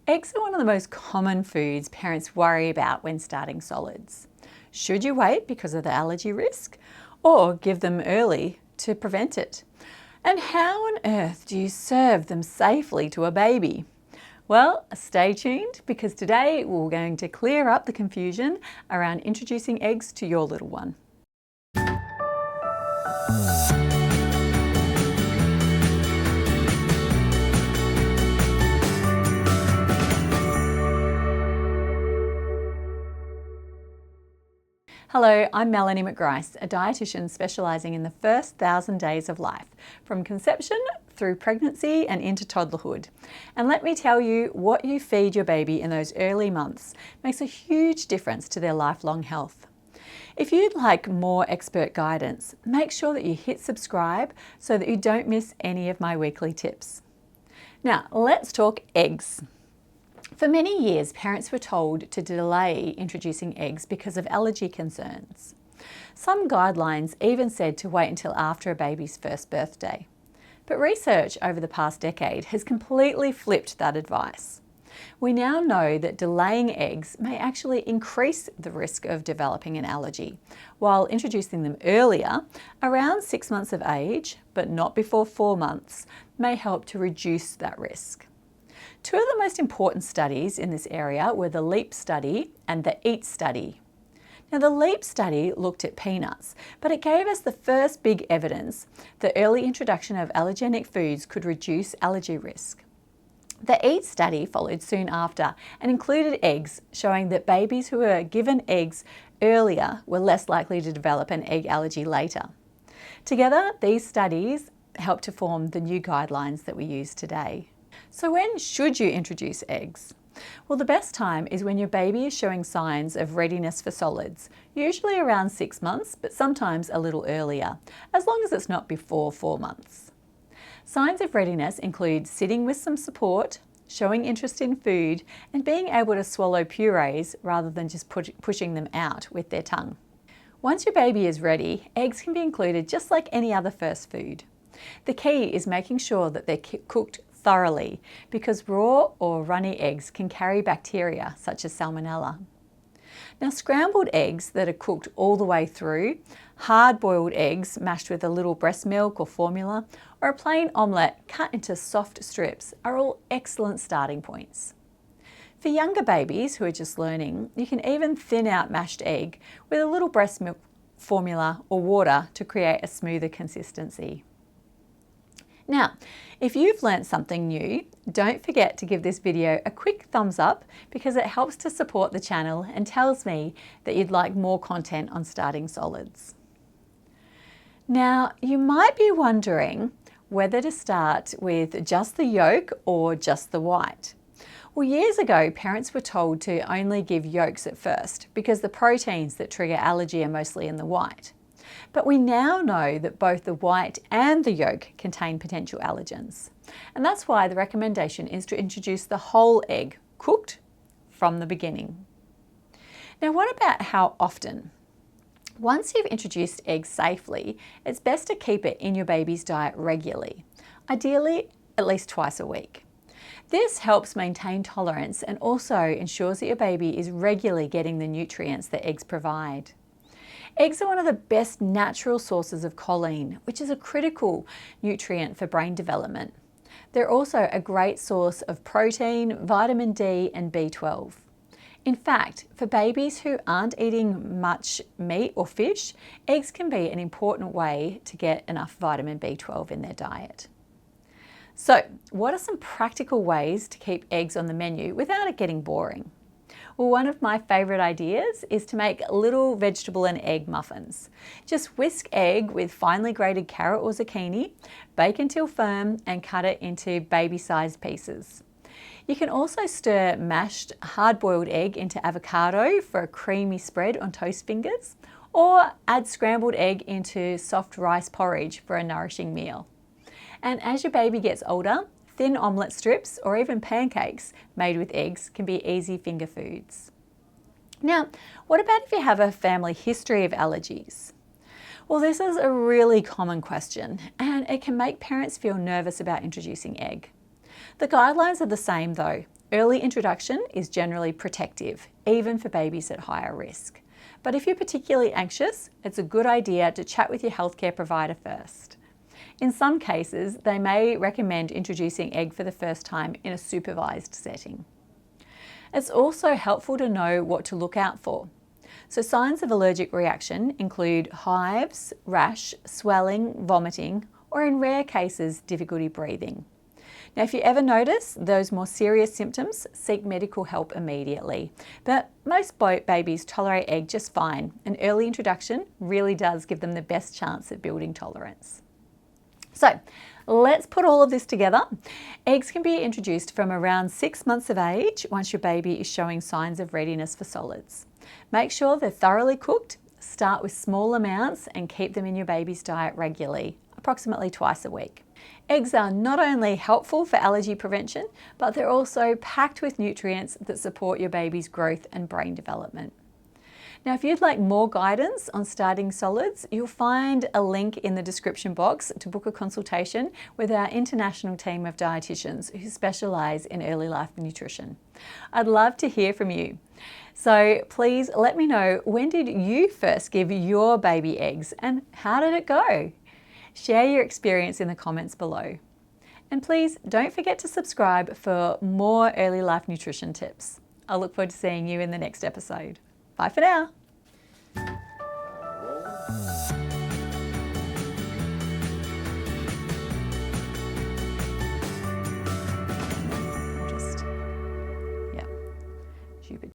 Eggs are one of the most common foods parents worry about when starting solids. Should you wait because of the allergy risk, or give them early to prevent it? And how on earth do you serve them safely to a baby? Well, stay tuned, because today we're going to clear up the confusion around introducing eggs to your little one. Hello, I'm Melanie McGrice, a dietitian specialising in the first 1,000 days of life, from conception through pregnancy and into toddlerhood. And let me tell you, what you feed your baby in those early months makes a huge difference to their lifelong health. If you'd like more expert guidance, make sure that you hit subscribe so that you don't miss any of my weekly tips. Now, let's talk eggs. For many years, parents were told to delay introducing eggs because of allergy concerns. Some guidelines even said to wait until after a baby's first birthday. But research over the past decade has completely flipped that advice. We now know that delaying eggs may actually increase the risk of developing an allergy, while introducing them earlier, around 6 months of age, but not before 4 months, may help to reduce that risk. Two of the most important studies in this area were the LEAP study and the EAT study. Now, the LEAP study looked at peanuts, but it gave us the first big evidence that early introduction of allergenic foods could reduce allergy risk. The EAT study followed soon after and included eggs, showing that babies who were given eggs earlier were less likely to develop an egg allergy later. Together, these studies helped to form the new guidelines that we use today. So when should you introduce eggs? Well, the best time is when your baby is showing signs of readiness for solids, usually around 6 months, but sometimes a little earlier, as long as it's not before 4 months. Signs of readiness include sitting with some support, showing interest in food, and being able to swallow purees rather than just pushing them out with their tongue. Once your baby is ready, eggs can be included just like any other first food. The key is making sure that they're cooked thoroughly, because raw or runny eggs can carry bacteria such as salmonella. Now, scrambled eggs that are cooked all the way through, hard-boiled eggs mashed with a little breast milk or formula, or a plain omelette cut into soft strips are all excellent starting points. For younger babies who are just learning, you can even thin out mashed egg with a little breast milk formula or water to create a smoother consistency. Now, if you've learnt something new, don't forget to give this video a quick thumbs up, because it helps to support the channel and tells me that you'd like more content on starting solids. Now, you might be wondering whether to start with just the yolk or just the white. Well, years ago, parents were told to only give yolks at first because the proteins that trigger allergy are mostly in the white. But we now know that both the white and the yolk contain potential allergens. And that's why the recommendation is to introduce the whole egg, cooked from the beginning. Now, what about how often? Once you've introduced eggs safely, it's best to keep it in your baby's diet regularly, ideally at least twice a week. This helps maintain tolerance and also ensures that your baby is regularly getting the nutrients that eggs provide. Eggs are one of the best natural sources of choline, which is a critical nutrient for brain development. They're also a great source of protein, vitamin D and B12. In fact, for babies who aren't eating much meat or fish, eggs can be an important way to get enough vitamin B12 in their diet. So, what are some practical ways to keep eggs on the menu without it getting boring? Well, one of my favourite ideas is to make little vegetable and egg muffins. Just whisk egg with finely grated carrot or zucchini, bake until firm and cut it into baby-sized pieces. You can also stir mashed hard-boiled egg into avocado for a creamy spread on toast fingers, or add scrambled egg into soft rice porridge for a nourishing meal. And as your baby gets older, thin omelette strips or even pancakes made with eggs can be easy finger foods. Now, what about if you have a family history of allergies? Well, this is a really common question, and it can make parents feel nervous about introducing egg. The guidelines are the same though. Early introduction is generally protective, even for babies at higher risk. But if you're particularly anxious, it's a good idea to chat with your healthcare provider first. In some cases, they may recommend introducing egg for the first time in a supervised setting. It's also helpful to know what to look out for. So signs of allergic reaction include hives, rash, swelling, vomiting, or in rare cases, difficulty breathing. Now, if you ever notice those more serious symptoms, seek medical help immediately. But most babies tolerate egg just fine, and early introduction really does give them the best chance at building tolerance. So let's put all of this together. Eggs can be introduced from around 6 months of age once your baby is showing signs of readiness for solids. Make sure they're thoroughly cooked, start with small amounts and keep them in your baby's diet regularly, approximately twice a week. Eggs are not only helpful for allergy prevention, but they're also packed with nutrients that support your baby's growth and brain development. Now, if you'd like more guidance on starting solids, you'll find a link in the description box to book a consultation with our international team of dietitians who specialise in early life nutrition. I'd love to hear from you. So please let me know, when did you first give your baby eggs and how did it go? Share your experience in the comments below. And please don't forget to subscribe for more early life nutrition tips. I look forward to seeing you in the next episode. Bye for now.